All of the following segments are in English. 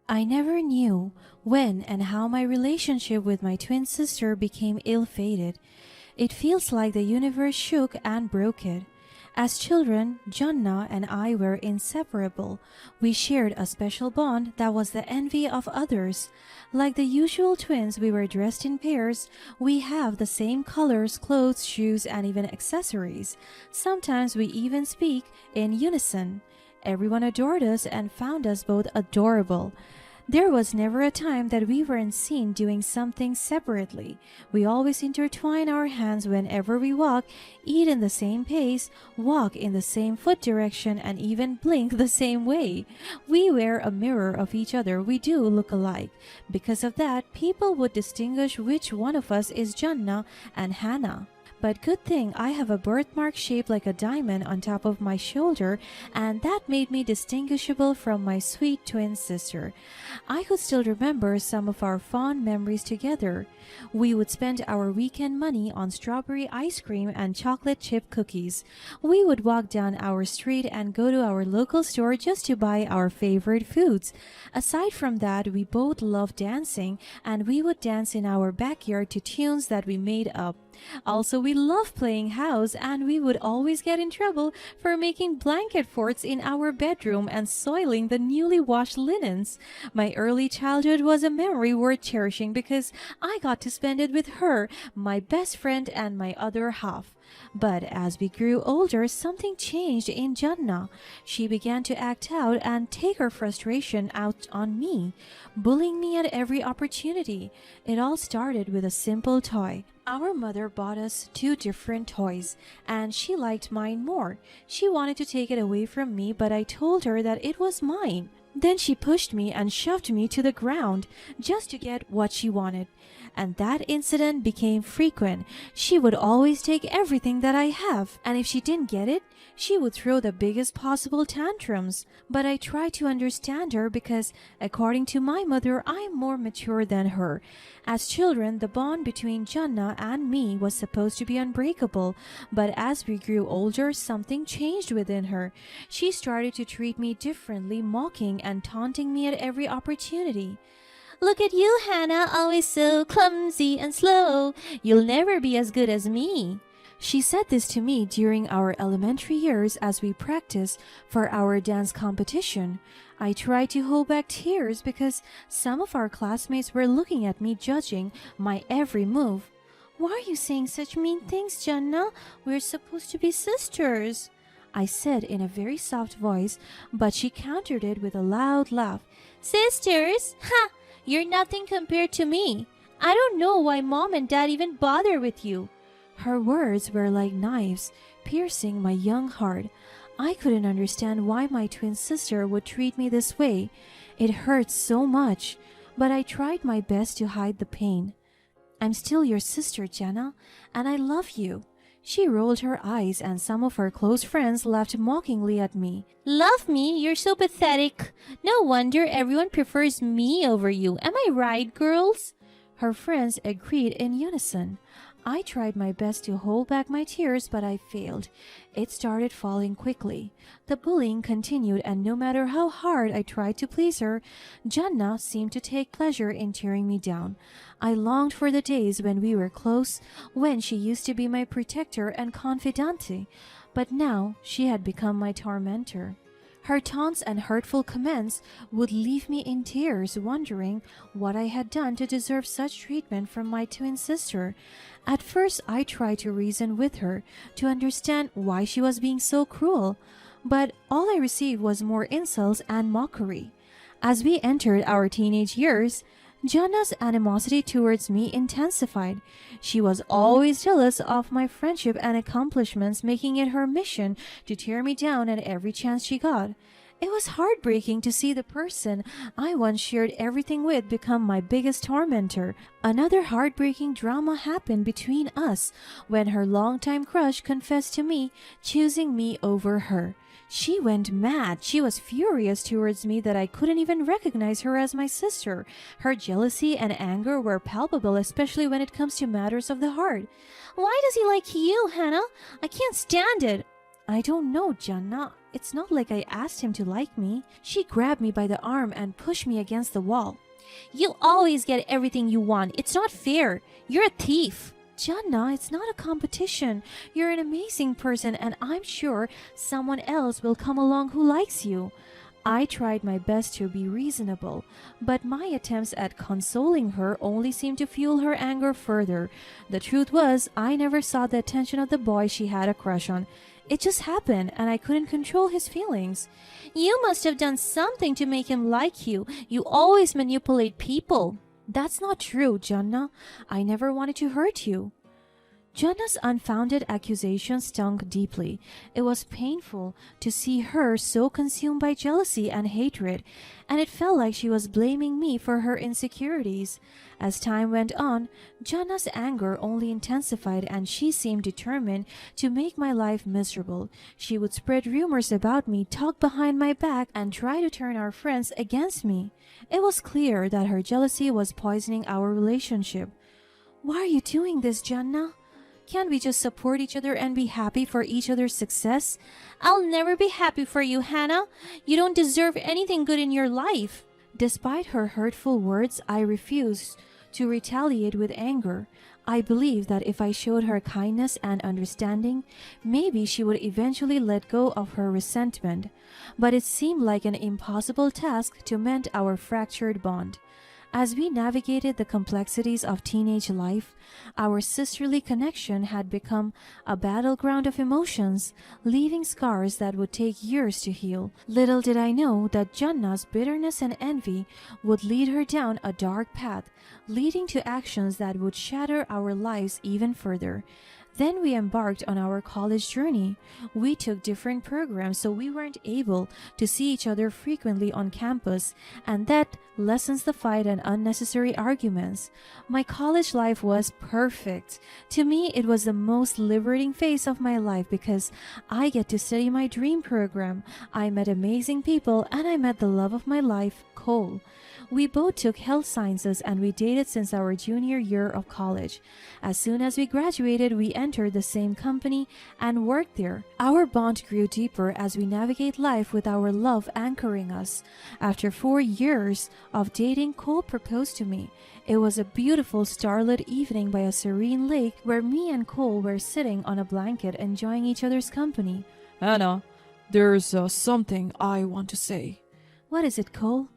I never knew when and how my relationship with my twin sister became ill-fated. It feels like the universe shook and broke it. As children, Jannah and I were inseparable. We shared a special bond that was the envy of others. Like the usual twins, we were dressed in pairs. We have the same colors, clothes, shoes, and even accessories. Sometimes we even speak in unison. Everyone adored us and found us both adorable. There was never a time that we weren't seen doing something separately. We always intertwine our hands whenever we walk, eat in the same pace, walk in the same foot direction, and even blink the same way. We wear a mirror of each other. We do look alike. Because of that, people would distinguish which one of us is Jannah and Hannah. But good thing I have a birthmark shaped like a diamond on top of my shoulder, and that made me distinguishable from my sweet twin sister. I could still remember some of our fond memories together. We would spend our weekend money on strawberry ice cream and chocolate chip cookies. We would walk down our street and go to our local store just to buy our favorite foods. Aside from that, we both loved dancing, and we would dance in our backyard to tunes that we made up. Also, we loved playing house, and we would always get in trouble for making blanket forts in our bedroom and soiling the newly washed linens. My early childhood was a memory worth cherishing because I got to spend it with her, my best friend, and my other half. But as we grew older, something changed in Jannah. She began to act out and take her frustration out on me, bullying me at every opportunity. It all started with a simple toy. Our mother bought us two different toys, and she liked mine more. She wanted to take it away from me, but I told her that it was mine. Then she pushed me and shoved me to the ground just to get what she wanted. And that incident became frequent. She would always take everything that I have, and if she didn't get it, she would throw the biggest possible tantrums. But I tried to understand her because, according to my mother, I am more mature than her. As children, the bond between Jannah and me was supposed to be unbreakable, but as we grew older, something changed within her. She started to treat me differently, mocking and taunting me at every opportunity. "Look at you, Hannah, always so clumsy and slow. You'll never be as good as me." She said this to me during our elementary years as we practiced for our dance competition. I tried to hold back tears because some of our classmates were looking at me, judging my every move. "Why are you saying such mean things, Jannah? We're supposed to be sisters," I said in a very soft voice, but she countered it with a loud laugh. "Sisters? Ha! You're nothing compared to me. I don't know why Mom and Dad even bother with you." Her words were like knives, piercing my young heart. I couldn't understand why my twin sister would treat me this way. It hurt so much, but I tried my best to hide the pain. "I'm still your sister, Jannah, and I love you." She rolled her eyes, and some of her close friends laughed mockingly at me. "Love me? You're so pathetic. No wonder everyone prefers me over you. Am I right, girls?" Her friends agreed in unison. I tried my best to hold back my tears, but I failed. It started falling quickly. The bullying continued, and no matter how hard I tried to please her, Jannah seemed to take pleasure in tearing me down. I longed for the days when we were close, when she used to be my protector and confidante, but now she had become my tormentor. Her taunts and hurtful comments would leave me in tears, wondering what I had done to deserve such treatment from my twin sister. At first, I tried to reason with her to understand why she was being so cruel, but all I received was more insults and mockery. As we entered our teenage years, Jannah's animosity towards me intensified. She was always jealous of my friendship and accomplishments, making it her mission to tear me down at every chance she got. It was heartbreaking to see the person I once shared everything with become my biggest tormentor. Another heartbreaking drama happened between us when her longtime crush confessed to me, choosing me over her. She went mad. She was furious towards me that I couldn't even recognize her as my sister. Her jealousy and anger were palpable, especially when it comes to matters of the heart. "Why does he like you, Hannah? I can't stand it." I don't know, Jannah. It's not like I asked him to like me. She grabbed me by the arm and pushed me against the wall. You always get everything you want. It's not fair. You're a thief. Jannah, it's not a competition. You're an amazing person, and I'm sure someone else will come along who likes you. I tried my best to be reasonable, but my attempts at consoling her only seemed to fuel her anger further. The truth was, I never saw the attention of the boy she had a crush on. It just happened, and I couldn't control his feelings. You must have done something to make him like you. You always manipulate people. That's not true, Jannah. I never wanted to hurt you. Jannah's unfounded accusation stung deeply. It was painful to see her so consumed by jealousy and hatred, and it felt like she was blaming me for her insecurities. As time went on, Jannah's anger only intensified, and she seemed determined to make my life miserable. She would spread rumors about me, talk behind my back, and try to turn our friends against me. It was clear that her jealousy was poisoning our relationship. Why are you doing this, Jannah? Can't we just support each other and be happy for each other's success? I'll never be happy for you, Hannah. You don't deserve anything good in your life. Despite her hurtful words, I refused to retaliate with anger. I believed that if I showed her kindness and understanding, maybe she would eventually let go of her resentment. But it seemed like an impossible task to mend our fractured bond. As we navigated the complexities of teenage life, our sisterly connection had become a battleground of emotions, leaving scars that would take years to heal. Little did I know that Jannah's bitterness and envy would lead her down a dark path, leading to actions that would shatter our lives even further. Then we embarked on our college journey. We took different programs, so we weren't able to see each other frequently on campus, and that lessens the fight and unnecessary arguments. My college life was perfect. To me, it was the most liberating phase of my life because I get to study my dream program. I met amazing people, and I met the love of my life, Cole. We both took health sciences, and we dated since our junior year of college. As soon as we graduated, we entered the same company and worked there. Our bond grew deeper as we navigate life with our love anchoring us. After 4 years of dating, Cole proposed to me. It was a beautiful starlit evening by a serene lake where me and Cole were sitting on a blanket enjoying each other's company. Hannah, there's something I want to say. What is it, Cole?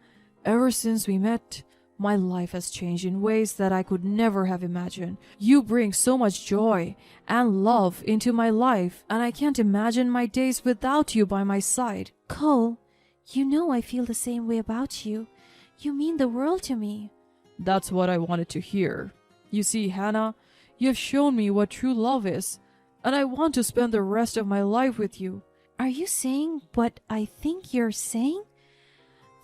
Ever since we met, my life has changed in ways that I could never have imagined. You bring so much joy and love into my life, and I can't imagine my days without you by my side. Cole, you know I feel the same way about you. You mean the world to me. That's what I wanted to hear. You see, Hannah, you have shown me what true love is, and I want to spend the rest of my life with you. Are you saying what I think you're saying?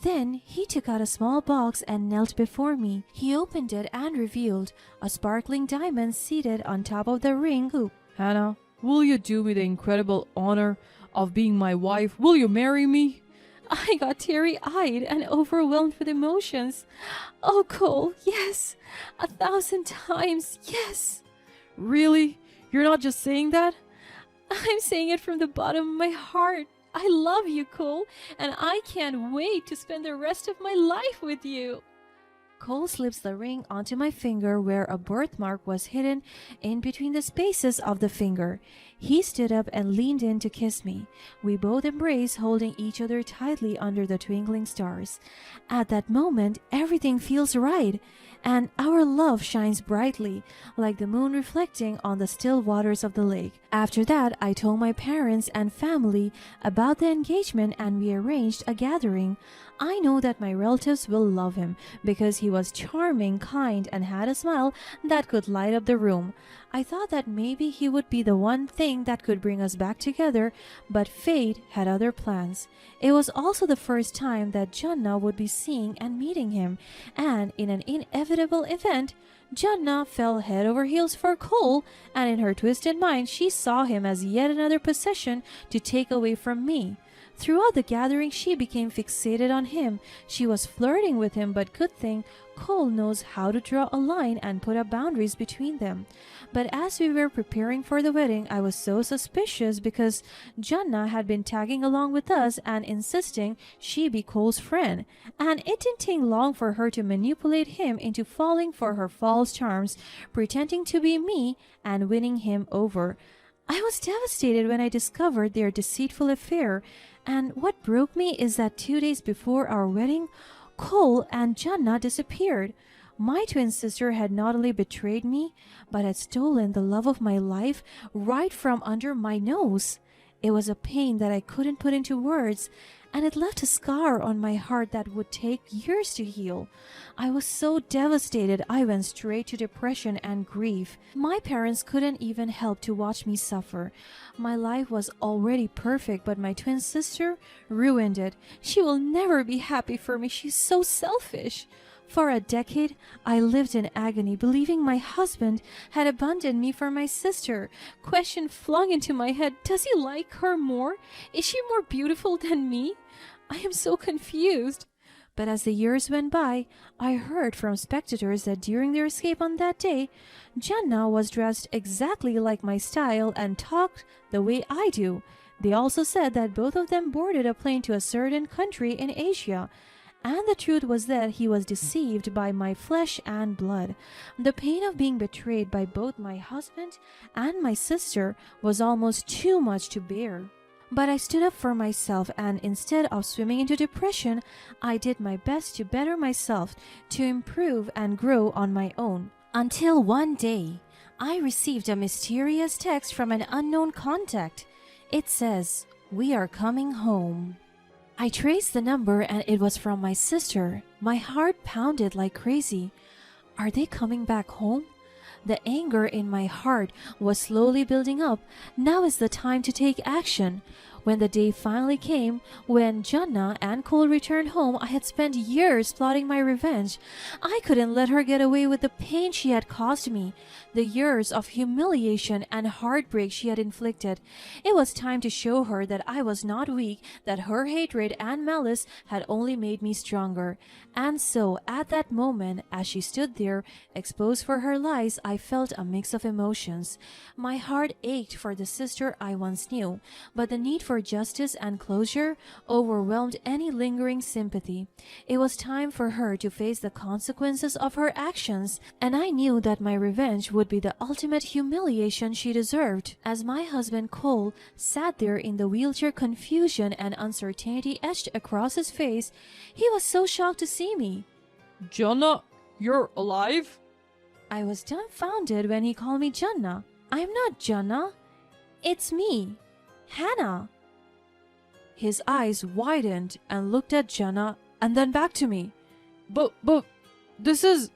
Then he took out a small box and knelt before me. He opened it and revealed a sparkling diamond seated on top of the ring hoop. Hannah, will you do me the incredible honor of being my wife? Will you marry me? I got teary-eyed and overwhelmed with emotions. Oh, Cole, yes. 1,000 times, yes. Really? You're not just saying that? I'm saying it from the bottom of my heart. I love you, Cole, and I can't wait to spend the rest of my life with you. Cole slips the ring onto my finger where a birthmark was hidden in between the spaces of the finger. He stood up and leaned in to kiss me. We both embraced, holding each other tightly under the twinkling stars. At that moment, everything feels right, and our love shines brightly, like the moon reflecting on the still waters of the lake. After that, I told my parents and family about the engagement, and we arranged a gathering. I know that my relatives will love him because he was charming, kind, and had a smile that could light up the room. I thought that maybe he would be the one thing that could bring us back together, but fate had other plans. It was also the first time that Jannah would be seeing and meeting him, and in an inevitable event, Jannah fell head over heels for Cole, and in her twisted mind she saw him as yet another possession to take away from me. Throughout the gathering, she became fixated on him. She was flirting with him, but good thing Cole knows how to draw a line and put up boundaries between them. But as we were preparing for the wedding, I was so suspicious because Jannah had been tagging along with us and insisting she be Cole's friend. And it didn't take long for her to manipulate him into falling for her false charms, pretending to be me and winning him over. I was devastated when I discovered their deceitful affair, and what broke me is that 2 days before our wedding, Cole and Jannah disappeared. My twin sister had not only betrayed me, but had stolen the love of my life right from under my nose. It was a pain that I couldn't put into words, and it left a scar on my heart that would take years to heal. I was so devastated I went straight to depression and grief. My parents couldn't even help to watch me suffer. My life was already perfect, but my twin sister ruined it. She will never be happy for me. She's so selfish. For a decade, I lived in agony, believing my husband had abandoned me for my sister. Question flung into my head, does he like her more? Is she more beautiful than me? I am so confused. But as the years went by, I heard from spectators that during their escape on that day, Jannah was dressed exactly like my style and talked the way I do. They also said that both of them boarded a plane to a certain country in Asia. And the truth was that he was deceived by my flesh and blood. The pain of being betrayed by both my husband and my sister was almost too much to bear. But I stood up for myself, and instead of swimming into depression, I did my best to better myself, to improve and grow on my own. Until one day, I received a mysterious text from an unknown contact. It says, "We are coming home." I traced the number and it was from my sister. My heart pounded like crazy. Are they coming back home? The anger in my heart was slowly building up. Now is the time to take action. When the day finally came, when Jannah and Cole returned home, I had spent years plotting my revenge. I couldn't let her get away with the pain she had caused me, the years of humiliation and heartbreak she had inflicted. It was time to show her that I was not weak, that her hatred and malice had only made me stronger. And so, at that moment, as she stood there, exposed for her lies, I felt a mix of emotions. My heart ached for the sister I once knew, but the need for justice and closure overwhelmed any lingering sympathy. It was time for her to face the consequences of her actions, and I knew that my revenge would be the ultimate humiliation she deserved. As my husband Cole sat there in the wheelchair, confusion and uncertainty etched across his face, he was so shocked to see me. Jannah, you're alive? I was dumbfounded when he called me Jannah. I'm not Jannah. It's me, Hannah. His eyes widened and looked at Jannah and then back to me. But, this is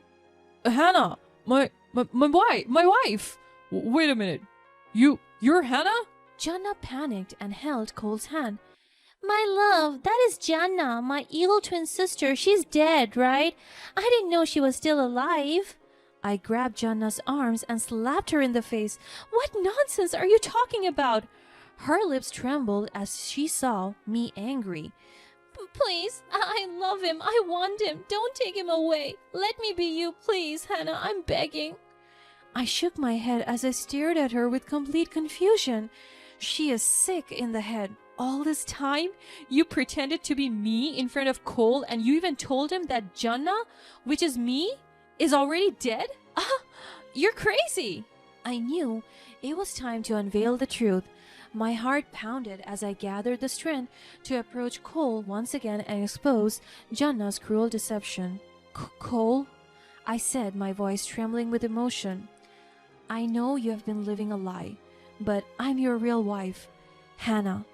Hannah, my wife. Wait a minute. You're Hannah? Jannah panicked and held Cole's hand. My love, that is Jannah, my evil twin sister. She's dead, right? I didn't know she was still alive. I grabbed Jannah's arms and slapped her in the face. What nonsense are you talking about? Her lips trembled as she saw me angry. Please, I love him. I want him. Don't take him away. Let me be you, please, Hannah. I'm begging. I shook my head as I stared at her with complete confusion. She is sick in the head. All this time, you pretended to be me in front of Cole, and you even told him that Jannah, which is me, is already dead? You're crazy. I knew it was time to unveil the truth. My heart pounded as I gathered the strength to approach Cole once again and expose Jannah's cruel deception. Cole, I said, my voice trembling with emotion. I know you have been living a lie, but I'm your real wife, Hannah.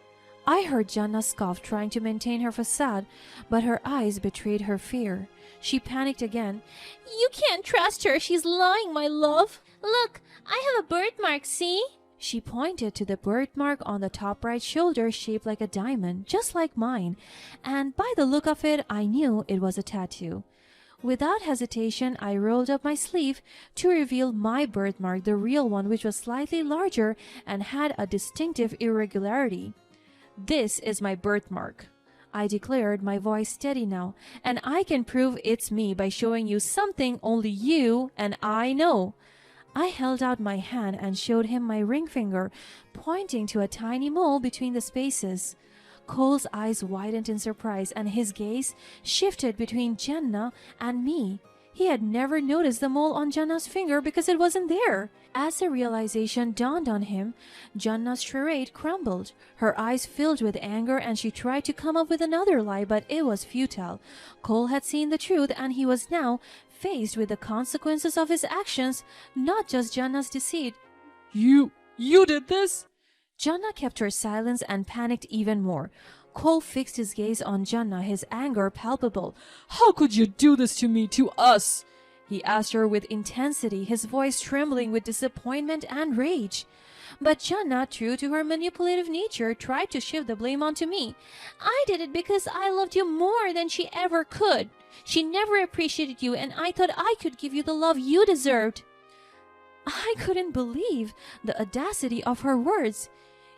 I heard Jannah scoff, trying to maintain her facade, but her eyes betrayed her fear. She panicked again. You can't trust her. She's lying, my love. Look, I have a birthmark, see? She pointed to the birthmark on the top right shoulder, shaped like a diamond, just like mine, and by the look of it, I knew it was a tattoo. Without hesitation, I rolled up my sleeve to reveal my birthmark, the real one, which was slightly larger and had a distinctive irregularity. This is my birthmark, I declared, my voice steady now, and I can prove it's me by showing you something only you and I know. I held out my hand and showed him my ring finger, pointing to a tiny mole between the spaces. Cole's eyes widened in surprise and his gaze shifted between Jannah and me. He had never noticed the mole on Jannah's finger because it wasn't there. As the realization dawned on him, Jannah's charade crumbled. Her eyes filled with anger and she tried to come up with another lie, but it was futile. Cole had seen the truth and he was now faced with the consequences of his actions, not just Jannah's deceit. You did this? Jannah kept her silence and panicked even more. Cole fixed his gaze on Jannah, his anger palpable. How could you do this to me, to us? He asked her with intensity, his voice trembling with disappointment and rage. But Jannah, true to her manipulative nature, tried to shift the blame onto me. I did it because I loved you more than she ever could. She never appreciated you, and I thought I could give you the love you deserved. I couldn't believe the audacity of her words.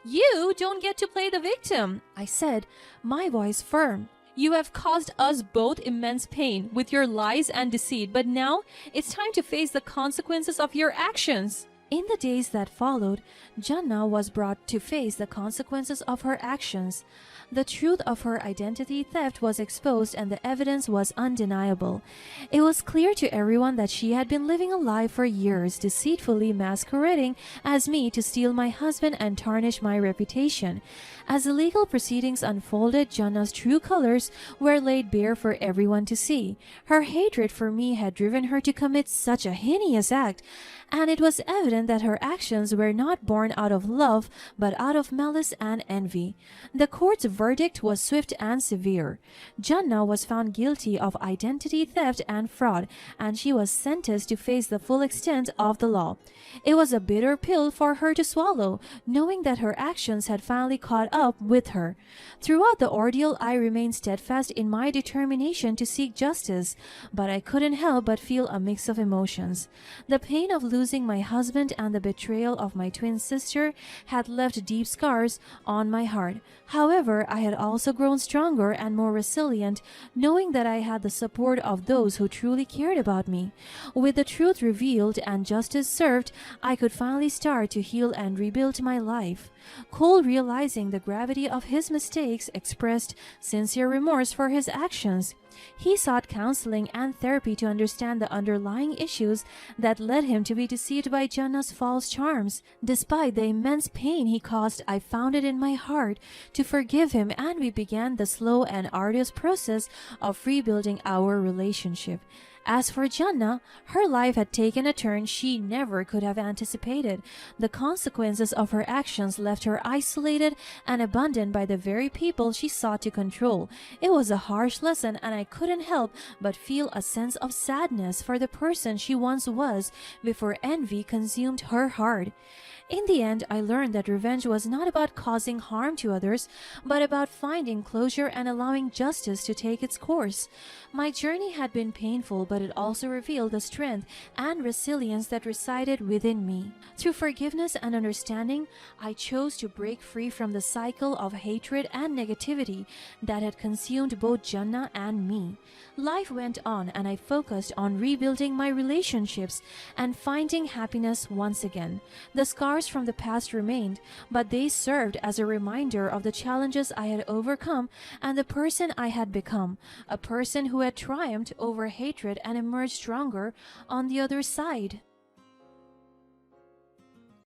You don't get to play the victim, I said, my voice firm. You have caused us both immense pain with your lies and deceit, but now it's time to face the consequences of your actions. In the days that followed, Jannah was brought to face the consequences of her actions. The truth of her identity theft was exposed and the evidence was undeniable. It was clear to everyone that she had been living a lie for years, deceitfully masquerading as me to steal my husband and tarnish my reputation. As the legal proceedings unfolded, Jannah's true colors were laid bare for everyone to see. Her hatred for me had driven her to commit such a heinous act, and it was evident that her actions were not born out of love, but out of malice and envy. The court's verdict was swift and severe. Jannah was found guilty of identity theft and fraud, and she was sentenced to face the full extent of the law. It was a bitter pill for her to swallow, knowing that her actions had finally caught up with her. Throughout the ordeal, I remained steadfast in my determination to seek justice, but I couldn't help but feel a mix of emotions. The pain of losing my husband and the betrayal of my twin sister had left deep scars on my heart. However, I had also grown stronger and more resilient, knowing that I had the support of those who truly cared about me. With the truth revealed and justice served, I could finally start to heal and rebuild my life. Cole, realizing the gravity of his mistakes, expressed sincere remorse for his actions. He sought counseling and therapy to understand the underlying issues that led him to be deceived by Jannah's false charms. Despite the immense pain he caused, I found it in my heart to forgive him, and we began the slow and arduous process of rebuilding our relationship. As for Jannah, her life had taken a turn she never could have anticipated. The consequences of her actions left her isolated and abandoned by the very people she sought to control. It was a harsh lesson, and I couldn't help but feel a sense of sadness for the person she once was before envy consumed her heart. In the end, I learned that revenge was not about causing harm to others, but about finding closure and allowing justice to take its course. My journey had been painful, but it also revealed the strength and resilience that resided within me. Through forgiveness and understanding, I chose to break free from the cycle of hatred and negativity that had consumed both Jannah and me. Life went on, and I focused on rebuilding my relationships and finding happiness once again. The scars from the past remained, but they served as a reminder of the challenges I had overcome and the person I had become, a person who had triumphed over hatred and emerged stronger on the other side.